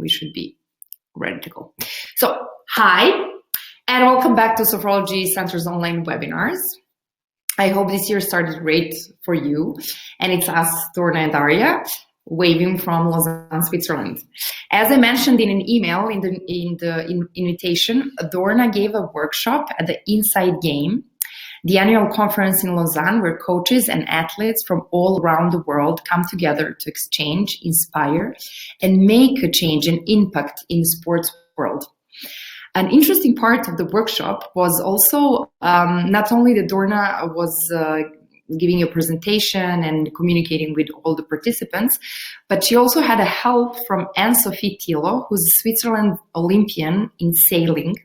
we should be ready to go. So, hi, and welcome back to Sophrology Center's online webinars. I hope this year started great for you, and it's us, Dorna and Daria, waving from Lausanne, Switzerland. As I mentioned in an email in the invitation, Dorna gave a workshop at the Inside Game, the annual conference in Lausanne where coaches and athletes from all around the world come together to exchange, inspire, and make a change and impact in the sports world. An interesting part of the workshop was also not only that Dorna was giving a presentation and communicating with all the participants, but she also had a help from Anne-Sophie Thilo, who's a Switzerland Olympian in sailing.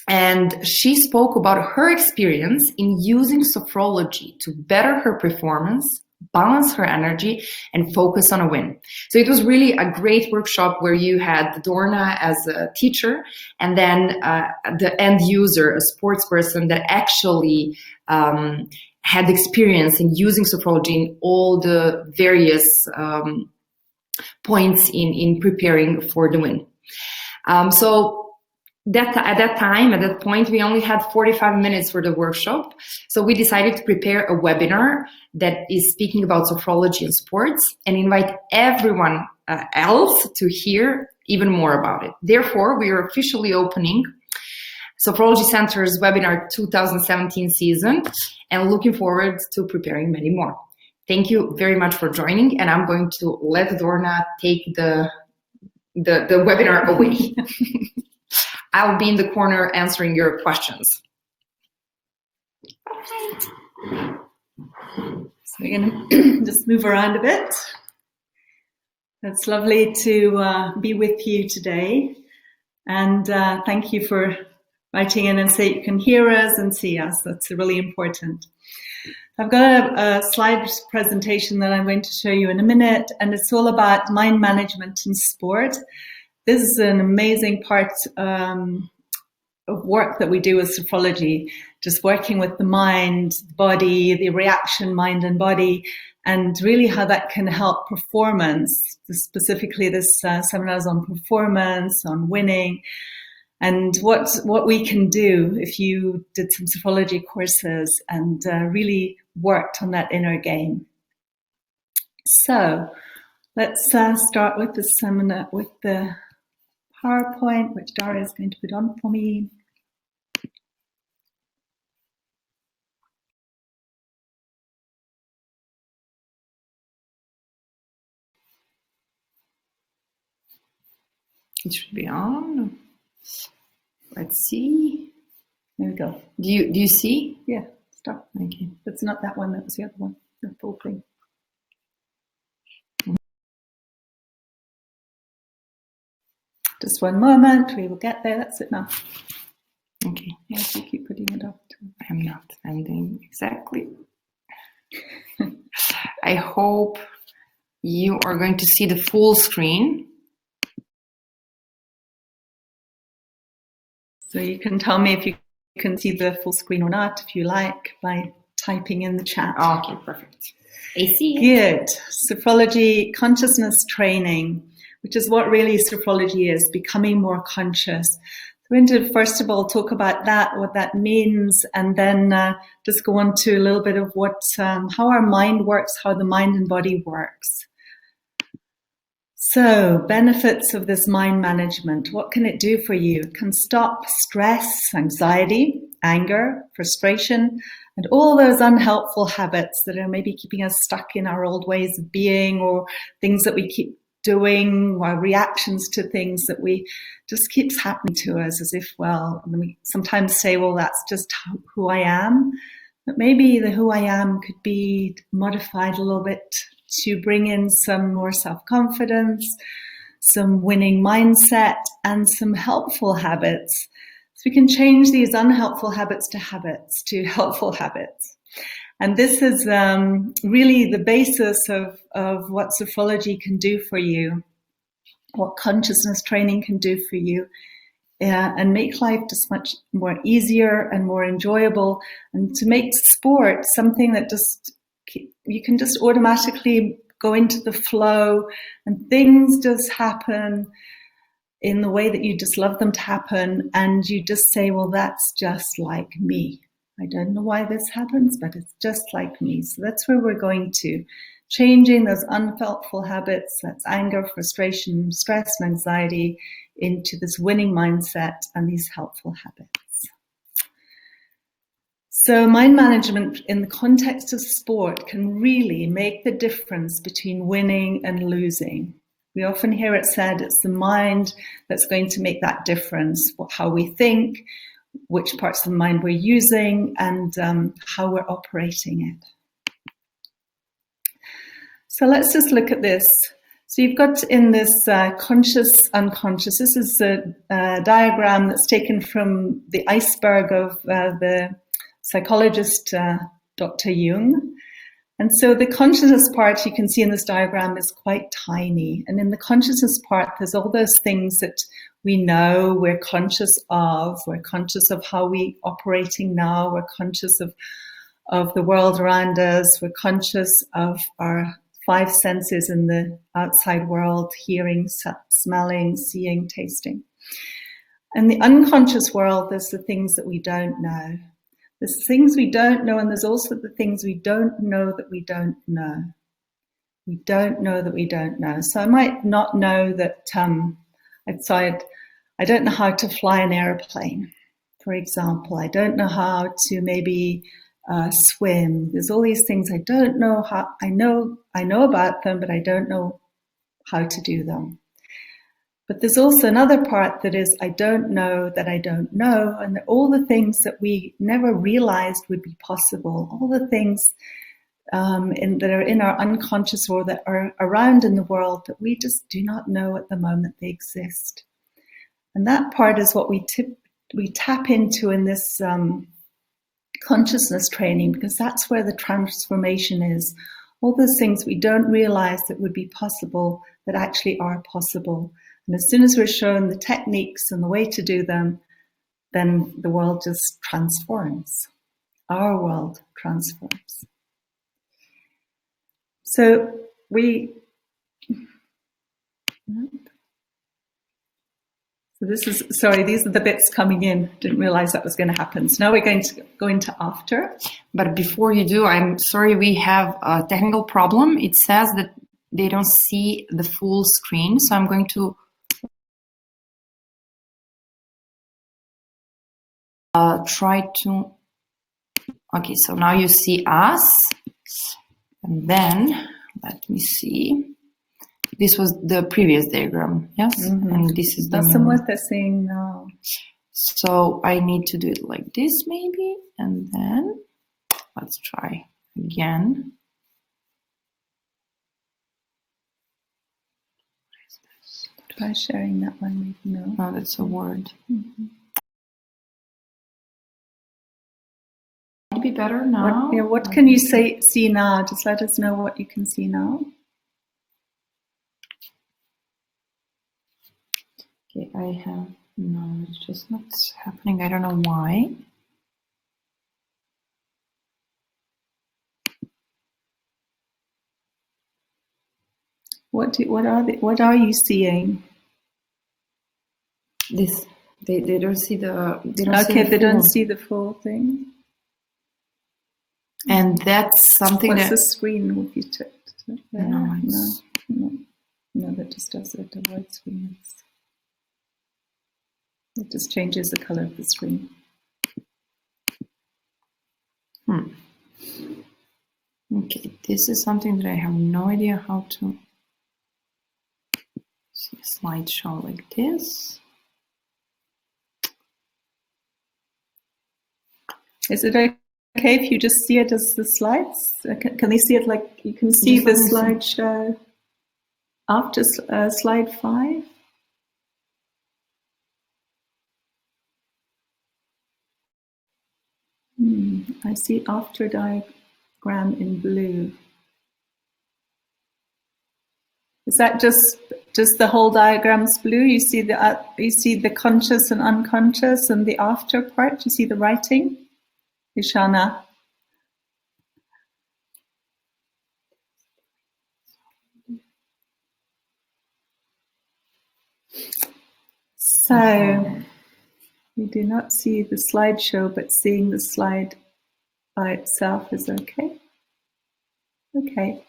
And she spoke about her experience in using sophrology to better her performance, balance her energy, and focus on a win. So it was really a great workshop where you had Dorna as a teacher and then the end user, a sports person that actually had experience in using sophrology in all the various points in preparing for the win. At that point, we only had 45 minutes for the workshop. So we decided to prepare a webinar that is speaking about sophrology and sports and invite everyone else to hear even more about it. Therefore, we are officially opening Sophrology Center's webinar 2017 season and looking forward to preparing many more. Thank you very much for joining, and I'm going to let Dorna take the webinar away. I'll be in the corner answering your questions. So we're going to just move around a bit. It's lovely to be with you today. And thank you for writing in and say you can hear us and see us. That's really important. I've got a slide presentation that I'm going to show you in a minute, and it's all about mind management in sport. This is an amazing part of work that we do with sophrology, just working with the mind, the body, the reaction, mind and body, and really how that can help performance. Specifically, this seminar is on performance, on winning, and what we can do if you did some sophrology courses and really worked on that inner game. So let's start with the seminar, with the PowerPoint, which Daria is going to put on for me. It should be on. Let's see. There we go. Do you see? Yeah, stop. Okay. It's not that one, that was the other one, the full thing. Just one moment, we will get there. That's it now. Okay. Yes, you keep putting it up. I'm not. I'm doing exactly. I hope you are going to see the full screen. So you can tell me if you can see the full screen or not, if you like, by typing in the chat. Okay, perfect. I see it. Good. Sophrology consciousness training, which is what really sophrology is, becoming more conscious. So we're going to first of all talk about that, what that means, and then just go on to a little bit of what, how our mind works, how the mind and body works. So benefits of this mind management, what can it do for you? It can stop stress, anxiety, anger, frustration, and all those unhelpful habits that are maybe keeping us stuck in our old ways of being, or things that we keep doing, or reactions to things that we just keeps happening to us as if, well, and we sometimes say, well, that's just who I am. But maybe the who I am could be modified a little bit to bring in some more self-confidence, some winning mindset, and some helpful habits. So we can change these unhelpful habits to helpful habits. And this is really the basis of what sophrology can do for you, what consciousness training can do for you, and make life just much more easier and more enjoyable, and to make sport something that just you can just automatically go into the flow and things just happen in the way that you just love them to happen, and you just say, well, that's just like me. I don't know why this happens, but it's just like me. So that's where we're going to. Changing those unhelpful habits, that's anger, frustration, stress, and anxiety, into this winning mindset and these helpful habits. So mind management in the context of sport can really make the difference between winning and losing. We often hear it said it's the mind that's going to make that difference, how we think, which parts of the mind we're using, and how we're operating it. So let's just look at this. So you've got in this conscious, unconscious. This is a diagram that's taken from the iceberg of the psychologist Dr. Jung. And so the consciousness part you can see in this diagram is quite tiny. And in the consciousness part, there's all those things that we know we're conscious of. We're conscious of how we're operating now. We're conscious of the world around us. We're conscious of our 5 senses in the outside world: hearing, smelling, seeing, tasting. And the unconscious world, there's the things that we don't know. There's things we don't know, and there's also the things we don't know that we don't know. We don't know that we don't know. So I might not know that I don't know how to fly an airplane, for example. I don't know how to maybe swim. There's all these things I don't know how. I know about them, but I don't know how to do them. But there's also another part that is, I don't know that I don't know, and all the things that we never realized would be possible, all the things that are in our unconscious or that are around in the world that we just do not know at the moment they exist. And that part is what we tap into in this consciousness training, because that's where the transformation is. All those things we don't realize that would be possible that actually are possible. And as soon as we're shown the techniques and the way to do them, then the world just transforms. Our world transforms. So these are the bits coming in. Didn't realize that was going to happen. So now we're going to go into after. But before you do, I'm sorry, we have a technical problem. It says that they don't see the full screen. So I'm going to try to, okay, so now you see us, and then, let me see, this was the previous diagram, yes? Mm-hmm. And this is the That's new what they're saying now. So I need to do it like this maybe, and then, let's try again. Try sharing that one, maybe no. No, that's a word. Mm-hmm. Might be better now. What can you see now? Just let us know what you can see now. Okay, no, it's just not happening. I don't know why. What are you seeing? This, they don't see the, They don't see the full thing. And that's something What's the screen if you took it there? No, that just does it. The white screen is. It just changes the color of the screen. Okay, this is something that I have no idea how to see a slideshow like this. Is it okay if you just see it as the slides? Can they see it like you can see the slideshow after slide 5? I see after diagram in blue. Is that just the whole diagram's blue? You see the conscious and unconscious and the after part. You see the writing, Ishana. So we do not see the slideshow, but seeing the slide by itself is okay. Okay.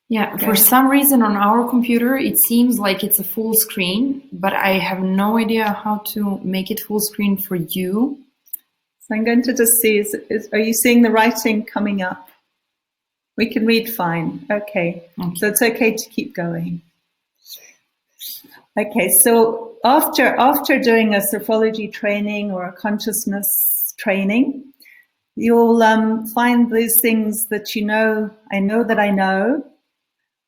Yeah, for some reason on our computer, it seems like it's a full screen, but I have no idea how to make it full screen for you. So I'm going to just see, are you seeing the writing coming up? We can read fine. Okay. So it's okay to keep going. Okay, so after doing a sophrology training or a consciousness training, you'll find these things that you know. I know that I know.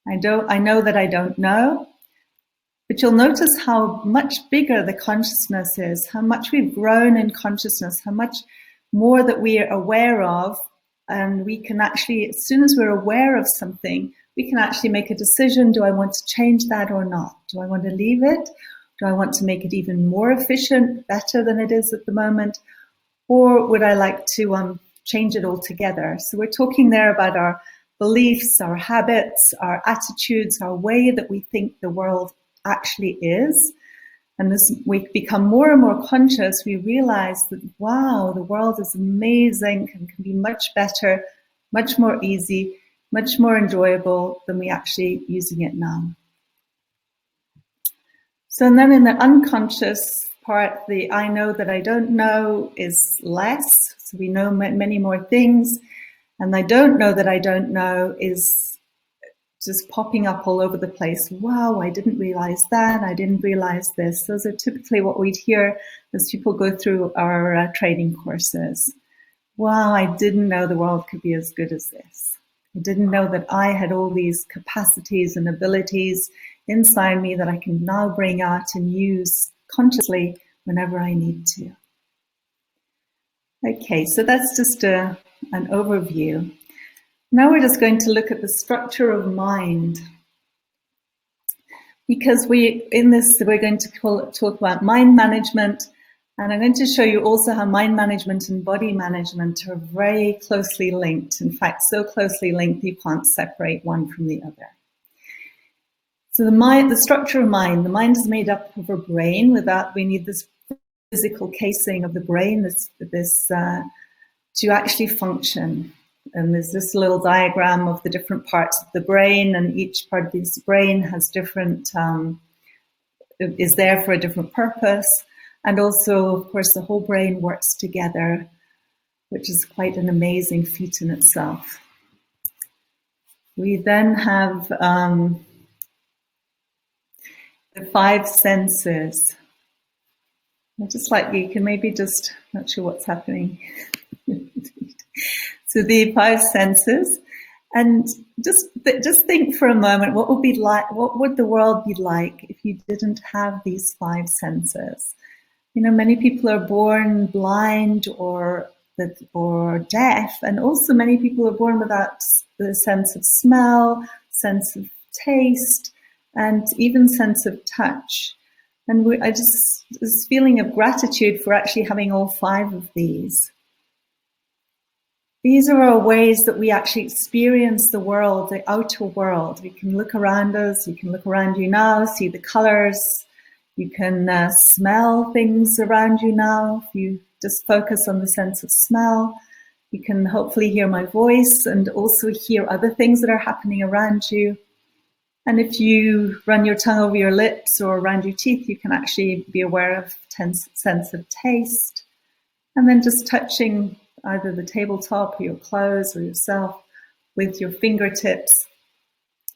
I know that I don't know. But you'll notice how much bigger the consciousness is, how much we've grown in consciousness, how much more that we are aware of. And we can actually, as soon as we're aware of something, we can actually make a decision. Do I want to change that or not? Do I want to leave it? Do I want to make it even more efficient, better than it is at the moment? Or would I like to change it altogether? So we're talking there about our beliefs, our habits, our attitudes, our way that we think the world actually is. And as we become more and more conscious, we realize that, wow, the world is amazing and can be much better, much more easy, much more enjoyable than we actually using it now. So and then in the unconscious part, the I know that I don't know is less. So we know many more things. And I don't know that I don't know is just popping up all over the place. Wow, I didn't realize that. I didn't realize this. Those are typically what we'd hear as people go through our training courses. Wow, I didn't know the world could be as good as this. I didn't know that I had all these capacities and abilities inside me that I can now bring out and use consciously whenever I need to. Okay, so that's just an overview. Now we're just going to look at the structure of mind, because we're going to talk about mind management, and I'm going to show you also how mind management and body management are very closely linked. In fact, so closely linked you can't separate one from the other. So the structure of mind, the mind is made up of a brain. We need this physical casing of the brain, to actually function. And there's this little diagram of the different parts of the brain, and each part of this brain has different, is there for a different purpose. And also, of course, the whole brain works together, which is quite an amazing feat in itself. We then have the 5 senses. You can maybe just, not sure what's happening. So the 5 senses, and just think for a moment, what would the world be like if you didn't have these 5 senses? You know, many people are born blind or deaf, and also many people are born without the sense of smell, sense of taste, and even sense of touch. And this feeling of gratitude for actually having all 5 of these. These are our ways that we actually experience the world, the outer world. We can look around us, you can look around you now, see the colors, you can smell things around you now. If you just focus on the sense of smell, you can hopefully hear my voice and also hear other things that are happening around you. And if you run your tongue over your lips or around your teeth, you can actually be aware of sense of taste. And then just touching either the tabletop or your clothes or yourself with your fingertips,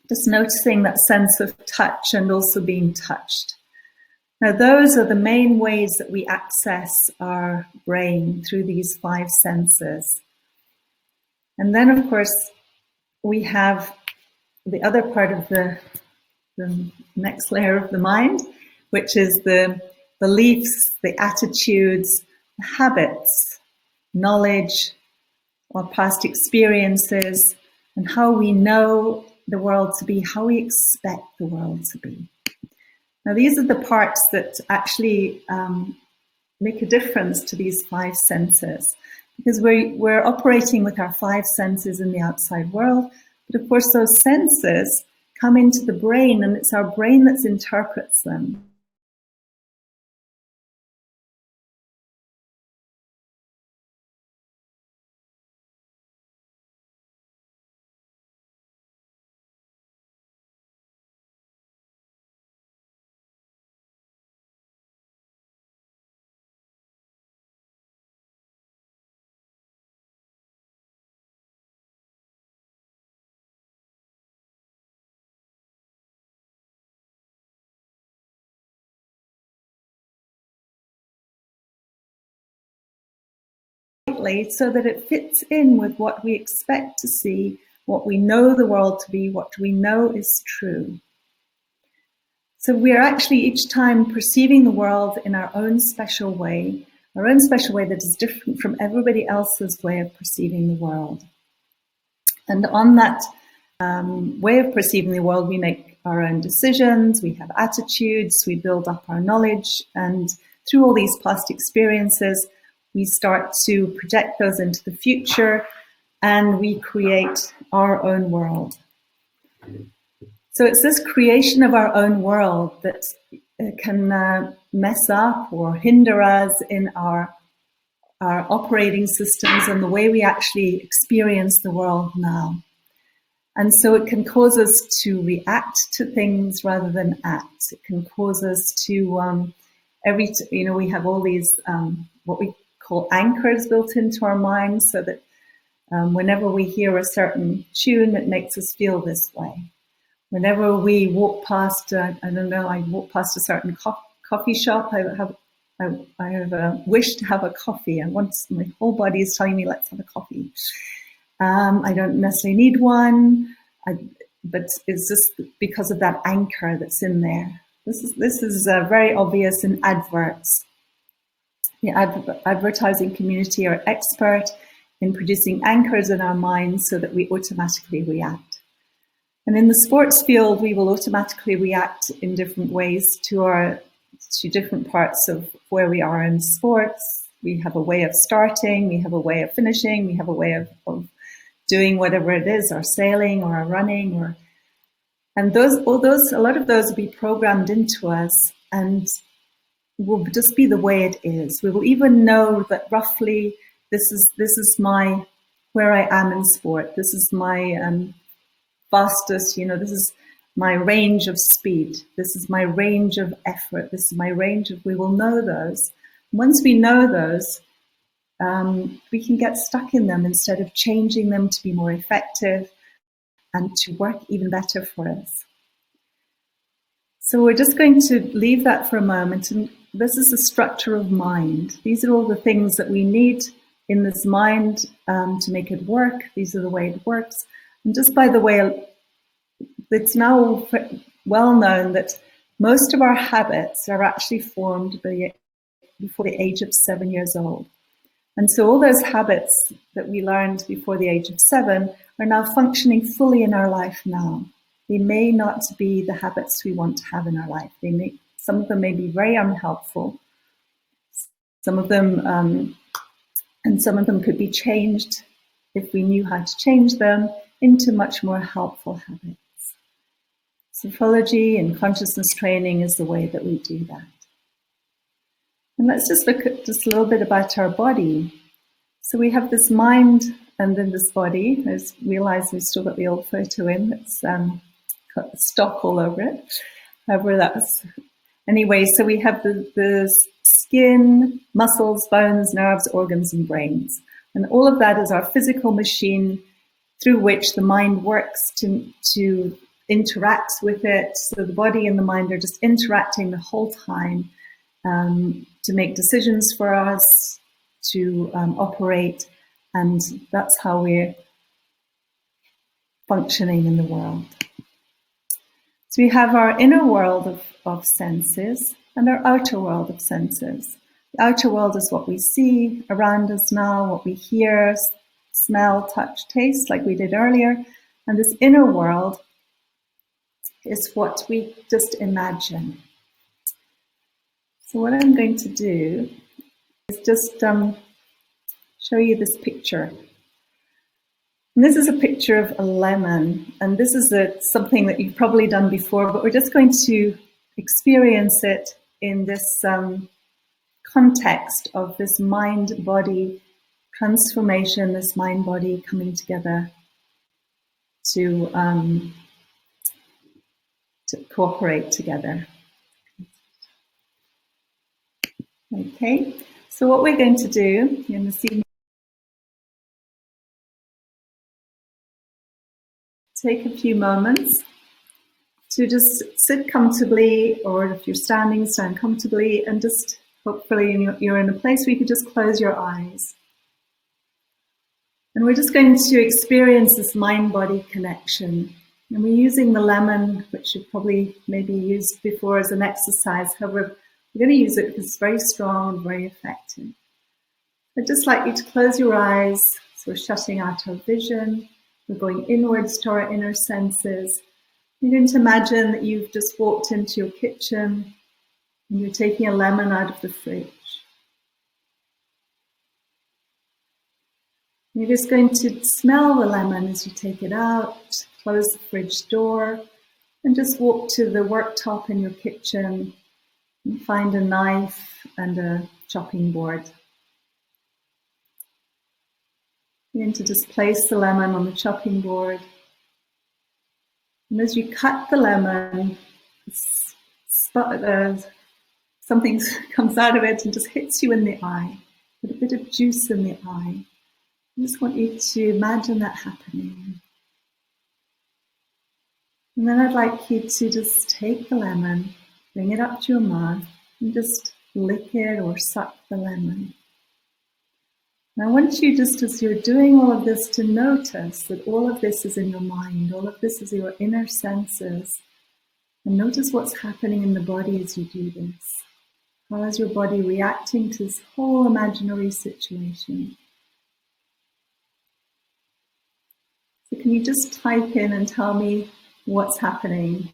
just noticing that sense of touch and also being touched. Now, those are the main ways that we access our brain, through these 5 senses. And then, of course, we have the other part of the next layer of the mind, which is the beliefs, the attitudes, the habits, knowledge, our past experiences, and how we know the world to be, how we expect the world to be. Now, these are the parts that actually make a difference to these 5 senses, because we're operating with our 5 senses in the outside world, but of course those senses come into the brain, and it's our brain that interprets them. So that it fits in with what we expect to see, what we know the world to be, what we know is true. So we're actually each time perceiving the world in our own special way that is different from everybody else's way of perceiving the world. And on that way of perceiving the world, we make our own decisions, we have attitudes, we build up our knowledge, and through all these past experiences, we start to project those into the future, and we create our own world. So it's this creation of our own world that can mess up or hinder us in our operating systems and the way we actually experience the world now. And so it can cause us to react to things rather than act. It can cause us to, we have all these, what we call anchors built into our minds, so that whenever we hear a certain tune, it makes us feel this way. Whenever we walk past, I walk past a certain coffee shop, I have a wish to have a coffee, and once my whole body is telling me, let's have a coffee. I don't necessarily need one, but it's just because of that anchor that's in there. This is very obvious in adverts. The advertising community are expert in producing anchors in our minds so that we automatically react. And in the sports field, we will automatically react in different ways to different parts of where we are in sports. We have a way of starting, we have a way of finishing, we have a way of doing whatever it is, or sailing or running, and a lot of those will be programmed into us and will just be the way it is. We will even know that roughly this is where I am in sport. This is my fastest, this is my range of speed. This is my range of effort. This is my range of, we will know those. Once we know those, we can get stuck in them instead of changing them to be more effective and to work even better for us. So we're just going to leave that for a moment. And this is the structure of mind. These are all the things that we need in this mind to make it work. These are the way it works. And just by the way, it's now well known that most of our habits are actually formed before the age of 7 years old. And so all those habits that we learned before the age of 7 are now functioning fully in our life now. They may not be the habits we want to have in our life. Some of them may be very unhelpful. Some of them could be changed if we knew how to change them into much more helpful habits. Sophrology and consciousness training is the way that we do that. And let's just look at just a little bit about our body. So we have this mind and then this body. I just realized we've still got the old photo in. It's got stock all over it. However, anyway, so we have the skin, muscles, bones, nerves, organs, and brains. And all of that is our physical machine through which the mind works to interact with it. So the body and the mind are just interacting the whole time to make decisions for us, to operate, and that's how we're functioning in the world. So we have our inner world of senses and our outer world of senses. The outer world is what we see around us now, what we hear, smell, touch, taste, like we did earlier. And this inner world is what we just imagine. So what I'm going to do is just show you this picture. And this is a picture of a lemon, and this is something that you've probably done before, but we're just going to experience it in this context of this mind-body transformation, this mind-body coming together to cooperate together. Okay, so what we're going to do, you're going to see, take a few moments to just sit comfortably, or if you're standing, stand comfortably, and just hopefully you're in a place where you can just close your eyes. And we're just going to experience this mind-body connection. And we're using the lemon, which you've probably maybe used before as an exercise. However, we're going to use it because it's very strong and very effective. I'd just like you to close your eyes. So we're shutting out our vision. We're going inwards to our inner senses. You're going to imagine that you've just walked into your kitchen and you're taking a lemon out of the fridge. You're just going to smell the lemon as you take it out, close the fridge door, and just walk to the worktop in your kitchen and find a knife and a chopping board. You're going to just place the lemon on the chopping board. And as you cut the lemon, something comes out of it and just hits you in the eye, with a bit of juice in the eye. I just want you to imagine that happening. And then I'd like you to just take the lemon, bring it up to your mouth, and just lick it or suck the lemon. And I want you, just as you're doing all of this, to notice that all of this is in your mind, all of this is your inner senses. And notice what's happening in the body as you do this. How is your body reacting to this whole imaginary situation? So can you just type in and tell me what's happening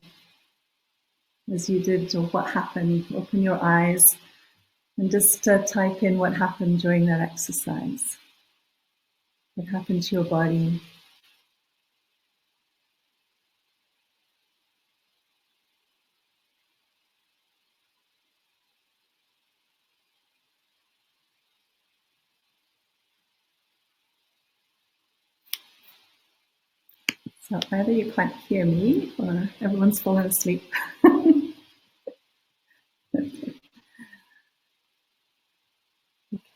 as you did, or what happened? Open your eyes and just type in what happened during that exercise. What happened to your body? So either you can't hear me or everyone's fallen asleep.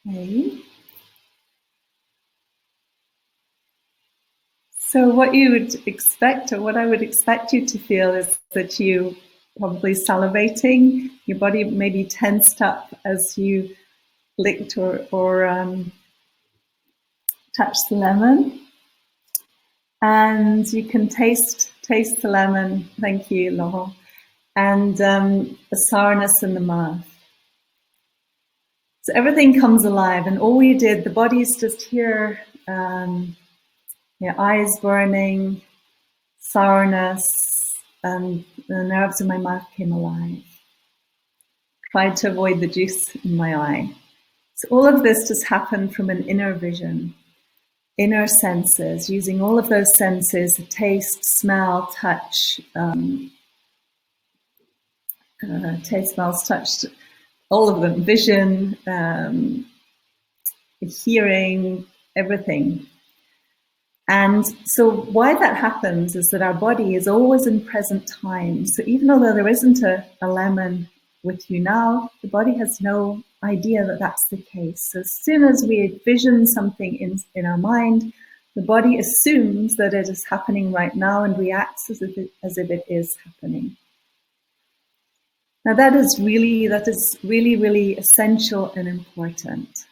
Okay. So what you would expect, or what I would expect you to feel, is that you probably salivating, your body maybe tensed up as you licked or touched the lemon. And you can taste the lemon, thank you, Laurent, and the sourness in the mouth. So everything comes alive, and all we did, the body's just here, your eyes burning, sourness, and the nerves in my mouth came alive. Tried to avoid the juice in my eye. So all of this just happened from an inner vision, inner senses, using all of those senses, taste, smell, touch, taste, smells, touch, all of them, vision, hearing, everything. And so why that happens is that our body is always in present time. So even though there isn't a lemon with you now, the body has no idea that that's the case. So as soon as we vision something in our mind, the body assumes that it is happening right now and reacts as if it is happening. Now that is really, really essential and important.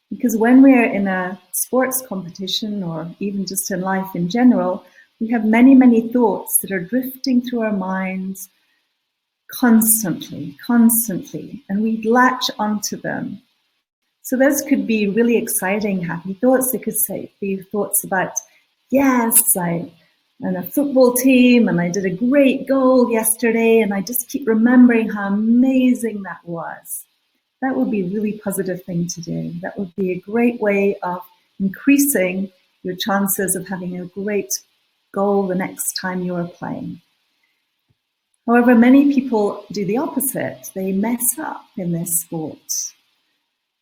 Because when we're in a sports competition, or even just in life in general, we have many, many thoughts that are drifting through our minds constantly, and we latch onto them. So those could be really exciting, happy thoughts. They could be thoughts about, yes, I'm on a football team and I did a great goal yesterday and I just keep remembering how amazing that was. That would be a really positive thing to do. That would be a great way of increasing your chances of having a great goal the next time you are playing. However, many people do the opposite. They mess up in their sport.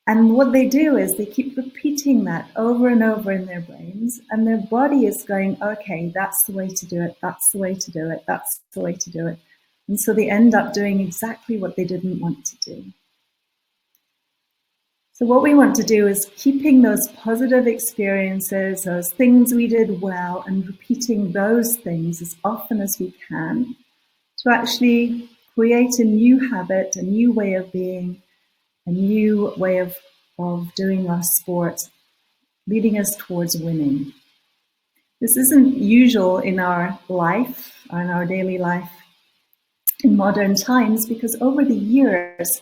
And what they do is they keep repeating that over and over in their brains, and their body is going, okay, that's the way to do it, that's the way to do it, that's the way to do it. And so they end up doing exactly what they didn't want to do. So what we want to do is keeping those positive experiences, those things we did well, and repeating those things as often as we can to actually create a new habit, a new way of being, a new way of doing our sport, leading us towards winning. This isn't usual in our life, in our daily life in modern times, because over the years,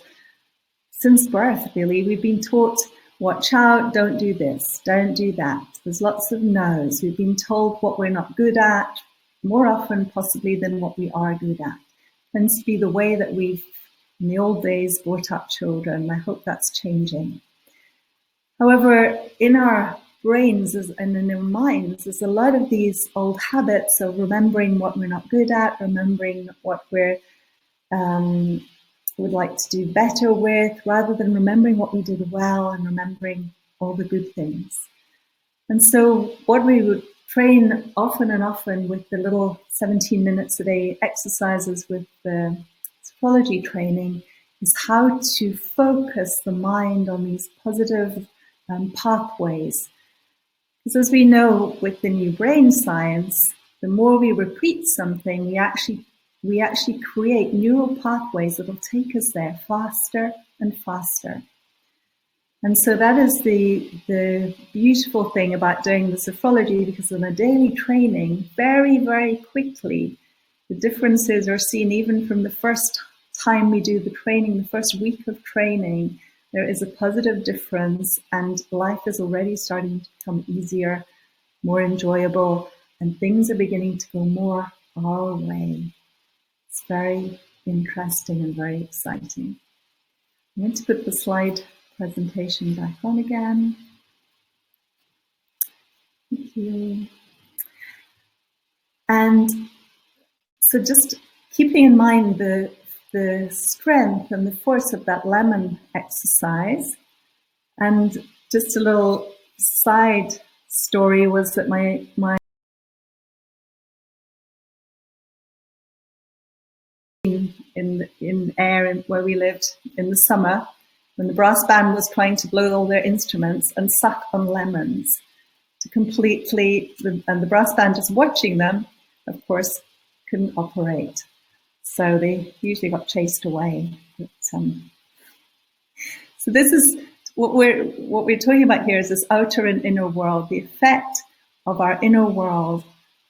since birth really, we've been taught, watch out, don't do this, don't do that. There's lots of no's. We've been told what we're not good at, more often possibly than what we are good at. It tends to be the way that we've, in the old days, brought up children. I hope that's changing. However, in our brains and in our minds, there's a lot of these old habits of remembering what we're not good at, remembering what we're would like to do better with, rather than remembering what we did well and remembering all the good things. And so what we would train often and often with the little 17 minutes a day exercises with the sophrology training is how to focus the mind on these positive pathways. Because as we know with the new brain science, the more we repeat something, we actually create neural pathways that will take us there faster and faster. And so that is the beautiful thing about doing the sophrology, because in a daily training, very, very quickly, the differences are seen even from the first time we do the training, the first week of training. There is a positive difference, and life is already starting to become easier, more enjoyable, and things are beginning to go more our way. It's very interesting and very exciting. I'm going to put the slide presentation back on again. Thank you. And so just keeping in mind the strength and the force of that lemon exercise. And just a little side story was that my in air where we lived in the summer, when the brass band was trying to blow all their instruments and suck on lemons to completely, and the brass band just watching them, of course, couldn't operate. So they usually got chased away. But, so this is what we're talking about here, is this outer and inner world, the effect of our inner world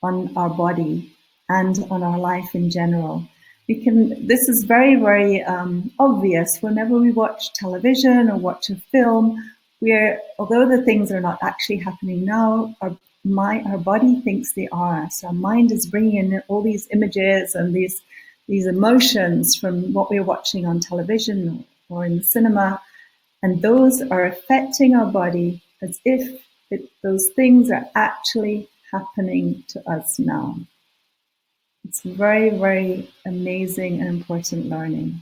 on our body and on our life in general. This is very, very obvious whenever we watch television or watch a film, although the things are not actually happening now, our body thinks they are. So our mind is bringing in all these images and these emotions from what we're watching on television or in the cinema, and those are affecting our body as if those things are actually happening to us now. It's very, very amazing and important learning.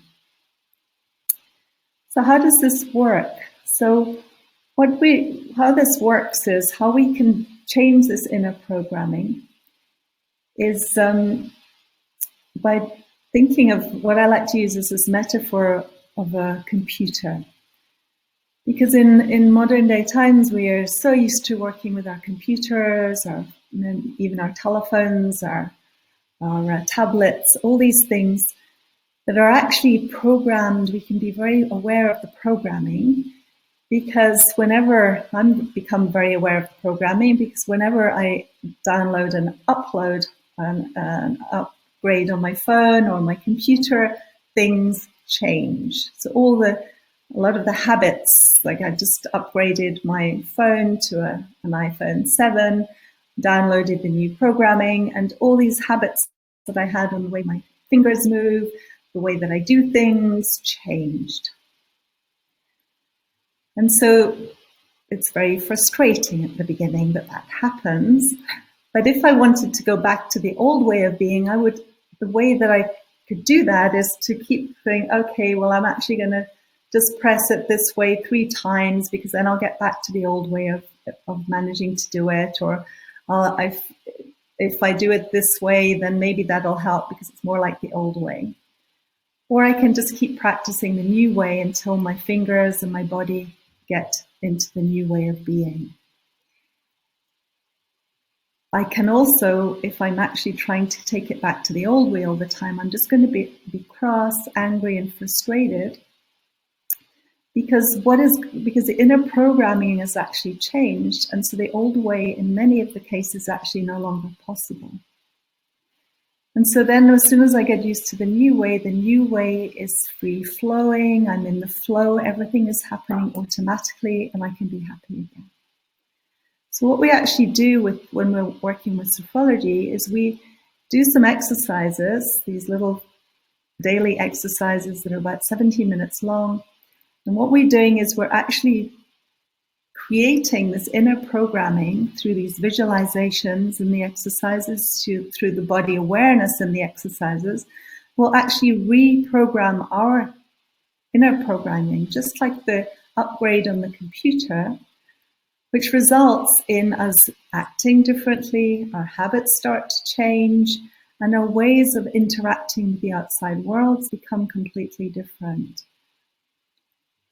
So how does this work? So how this works is, how we can change this inner programming is by thinking of what I like to use as this metaphor of a computer. Because in modern day times, we are so used to working with our computers, even our telephones, our tablets, all these things that are actually programmed. We can be very aware of the programming, because whenever I'm become very aware of the programming, because whenever I download and upload an upgrade on my phone or my computer, things change. So a lot of the habits, like I just upgraded my phone to an iPhone 7, downloaded the new programming, and all these habits that I had on the way my fingers move, the way that I do things changed. And so it's very frustrating at the beginning that happens. But if I wanted to go back to the old way of being, the way that I could do that is to keep saying, okay, well, I'm actually going to just press it this way 3 times, because then I'll get back to the old way of managing to do it. Or if I do it this way, then maybe that'll help because it's more like the old way. Or I can just keep practicing the new way until my fingers and my body get into the new way of being. I can also, if I'm actually trying to take it back to the old way all the time, I'm just going to be cross, angry, and frustrated, because the inner programming has actually changed, and so the old way in many of the cases is actually no longer possible. And so then as soon as I get used to the new way is free flowing, I'm in the flow, everything is happening automatically, and I can be happy again. So what we actually do when we're working with sophrology is we do some exercises, these little daily exercises that are about 17 minutes long. And what we're doing is we're actually creating this inner programming through these visualizations and the exercises, through the body awareness and the exercises. We'll actually reprogram our inner programming, just like the upgrade on the computer, which results in us acting differently, our habits start to change, and our ways of interacting with the outside world become completely different.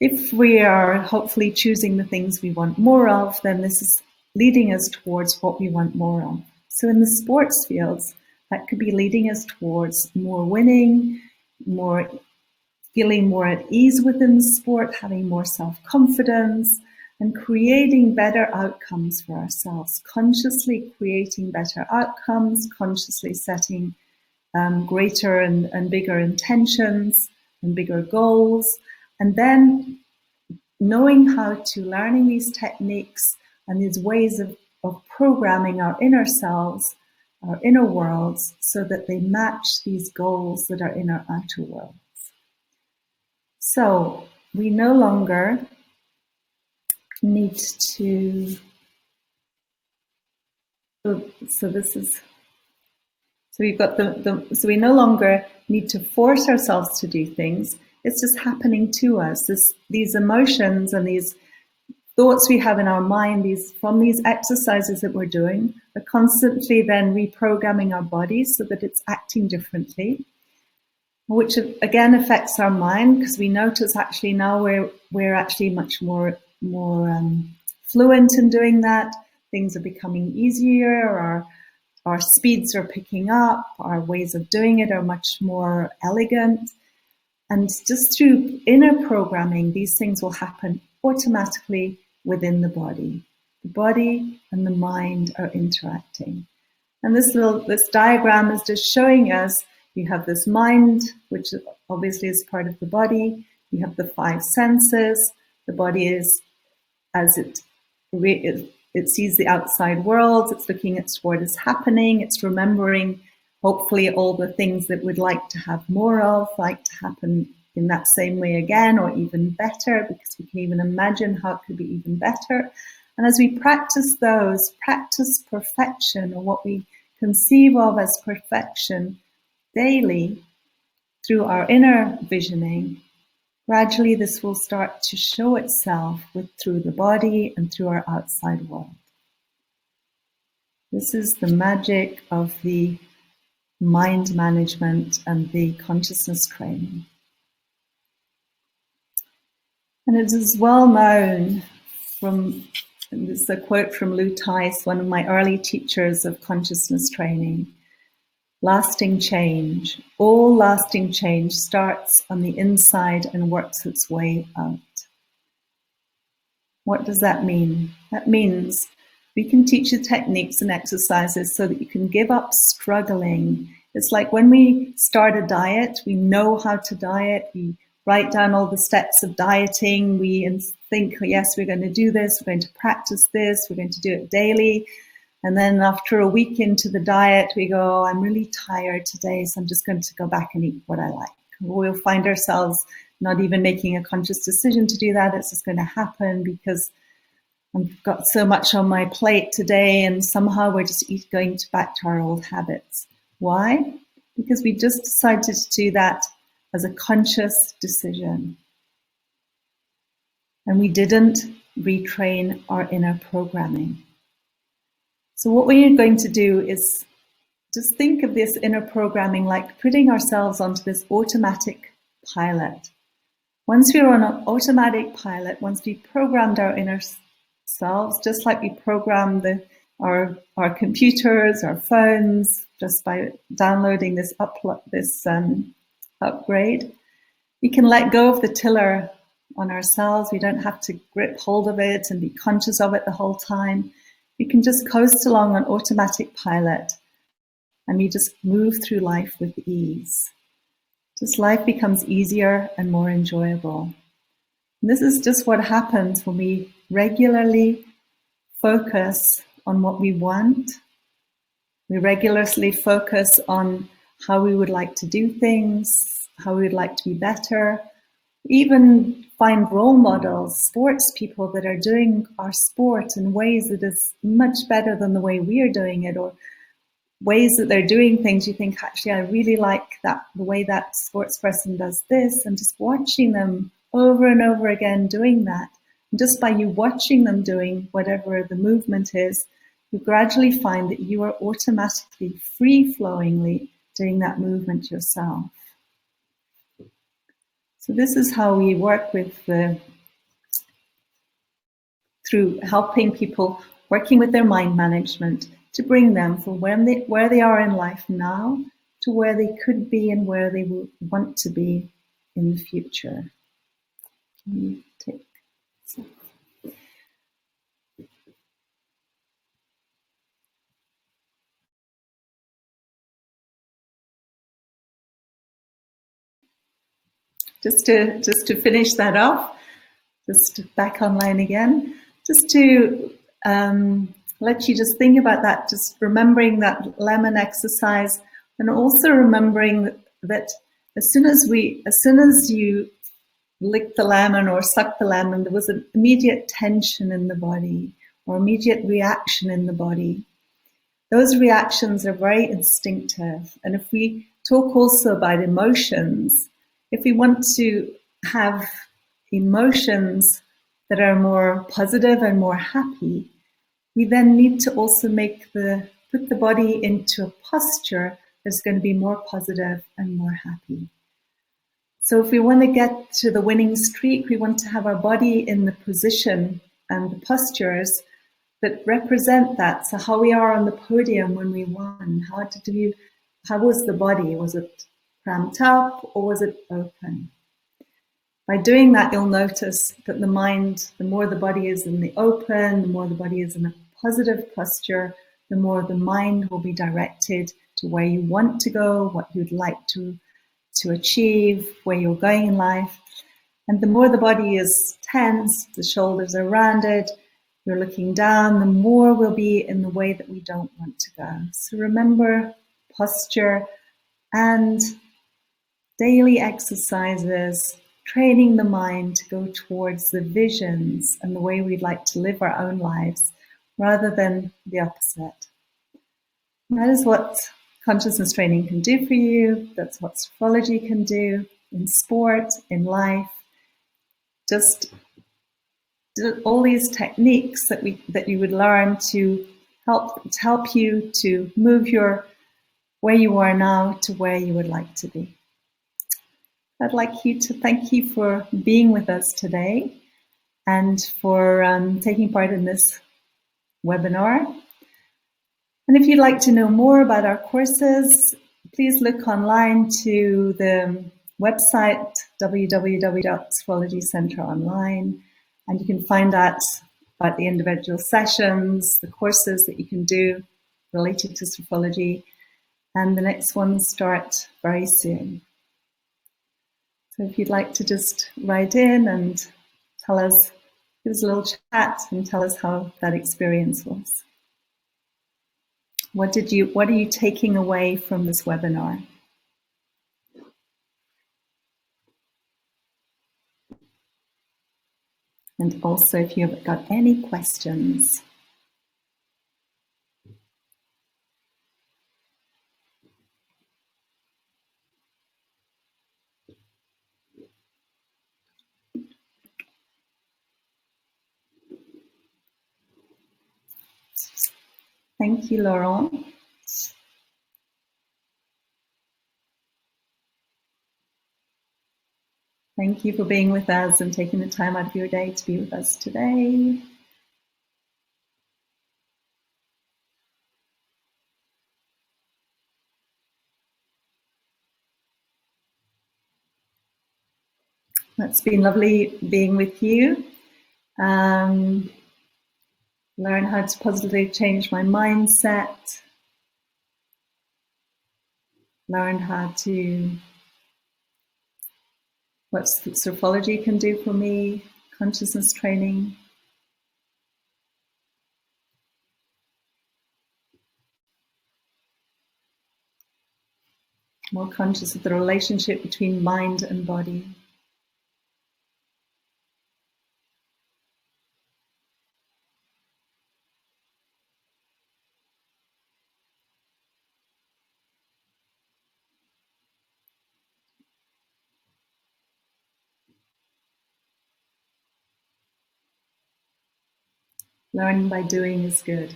If we are hopefully choosing the things we want more of, then this is leading us towards what we want more of. So in the sports fields, that could be leading us towards more winning, feeling more at ease within the sport, having more self-confidence, and creating better outcomes for ourselves, consciously creating better outcomes, consciously setting greater and bigger intentions and bigger goals, and then learning these techniques and these ways of programming our inner selves, our inner worlds, so that they match these goals that are in our outer worlds. So we no longer need to, so we no longer need to force ourselves to do things. It's just happening to us. These emotions and these thoughts we have in our mind, from these exercises that we're doing, are constantly then reprogramming our bodies so that it's acting differently, which again affects our mind, because we notice actually now we're actually much more fluent in doing that. Things are becoming easier, our speeds are picking up, our ways of doing it are much more elegant. And just through inner programming, these things will happen automatically within the body. The body and the mind are interacting. And this diagram is just showing us, you have this mind, which obviously is part of the body. You have the 5 senses. The body is, as it sees the outside world, it's looking at what is happening, it's remembering hopefully all the things that we'd like to have more of, like to happen in that same way again, or even better, because we can even imagine how it could be even better. And as we practice perfection, or what we conceive of as perfection daily through our inner visioning, gradually this will start to show itself through the body and through our outside world. This is the magic of the mind management and the consciousness training. And it is well known and this is a quote from Lou Tice, one of my early teachers of consciousness training: lasting change. All lasting change starts on the inside and works its way out. What does that mean? That means we can teach you techniques and exercises so that you can give up struggling. It's like when we start a diet, we know how to diet, we write down all the steps of dieting, we think, yes, we're going to do this, we're going to practice this, we're going to do it daily. And then after a week into the diet, we go, I'm really tired today, so I'm just going to go back and eat what I like. We'll find ourselves not even making a conscious decision to do that. It's just going to happen because I've got so much on my plate today, and somehow we're just going back to our old habits. Why? Because we just decided to do that as a conscious decision. And we didn't retrain our inner programming. So what we're going to do is just think of this inner programming like putting ourselves onto this automatic pilot. Once we're on an automatic pilot, once we programmed our inner selves, just like we program our computers, our phones, just by downloading this upgrade, we can let go of the tiller on ourselves. We don't have to grip hold of it and be conscious of it the whole time. We can just coast along on automatic pilot, and we just move through life with ease. Just life becomes easier and more enjoyable. And this is just what happens when we regularly focus on what we want. We regularly focus on how we would like to do things, how we would like to be better. Even find role models, sports people that are doing our sport in ways that is much better than the way we are doing it, or ways that they're doing things you think, actually, I really like that, the way that sports person does this, and just watching them over and over again doing that. And just by you watching them doing whatever the movement is, you gradually find that you are automatically, free-flowingly doing that movement yourself. So this is how we work with through helping people, working with their mind management to bring them from where they are in life now to where they could be and where they will want to be in the future. Just to finish that off, just back online again, just to let you just think about that, just remembering that lemon exercise, and also remembering that as soon as you lick the lemon or suck the lemon, there was an immediate tension in the body or immediate reaction in the body. Those reactions are very instinctive. And if we talk also about emotions, if we want to have emotions that are more positive and more happy, we then need to also put the body into a posture that's going to be more positive and more happy. So if we want to get to the winning streak, we want to have our body in the position and the postures that represent that. So how we are on the podium when we won, how was the body? Was it cramped up or was it open? By doing that, you'll notice that the mind, the more the body is in the open, the more the body is in a positive posture, the more the mind will be directed to where you want to go, what you'd like to achieve, where you're going in life. And the more the body is tense, the shoulders are rounded, you're looking down, the more we'll be in the way that we don't want to go. So remember posture and daily exercises, training the mind to go towards the visions and the way we'd like to live our own lives rather than the opposite. And that is what consciousness training can do for you. That's what sophrology can do in sport, in life. Just all these techniques that you would learn to help you to move where you are now to where you would like to be. I'd like to thank you for being with us today and for taking part in this webinar. And if you'd like to know more about our courses, please look online to the website www.sophrologycentre.online, and you can find out about the individual sessions, the courses that you can do related to sophrology, and the next ones start very soon. So if you'd like to just write in and give us a little chat and tell us how that experience was. What are you taking away from this webinar? And also if you've got any questions. Thank you, Laurent. Thank you for being with us and taking the time out of your day to be with us today. It's been lovely being with you. Learn how to positively change my mindset. Learn how to, what sophrology can do for me, consciousness training. More conscious of the relationship between mind and body. Learning by doing is good.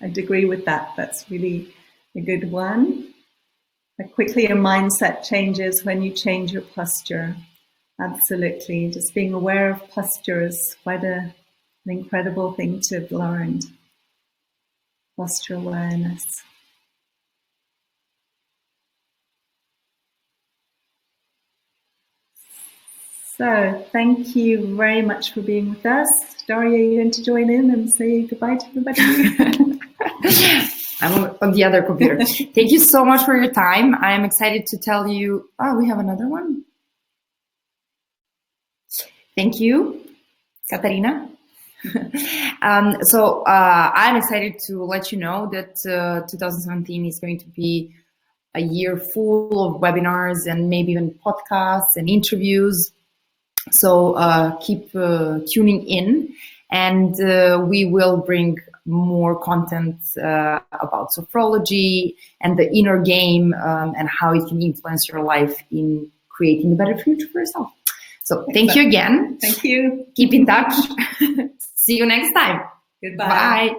I'd agree with that. That's really a good one. How quickly your mindset changes when you change your posture. Absolutely. Just being aware of posture is quite an incredible thing to have learned. Posture awareness. So, thank you very much for being with us. Daria, are you going to join in and say goodbye to everybody? I'm on the other computer. Thank you so much for your time. I'm excited to tell you, oh, we have another one. Thank you, Katarina. So I'm excited to let you know that 2017 is going to be a year full of webinars and maybe even podcasts and interviews. So keep tuning in, and we will bring more content about sophrology and the inner game and how it can influence your life in creating a better future for yourself. So thank you again. Thank you. Keep in touch. See you next time. Goodbye. Bye.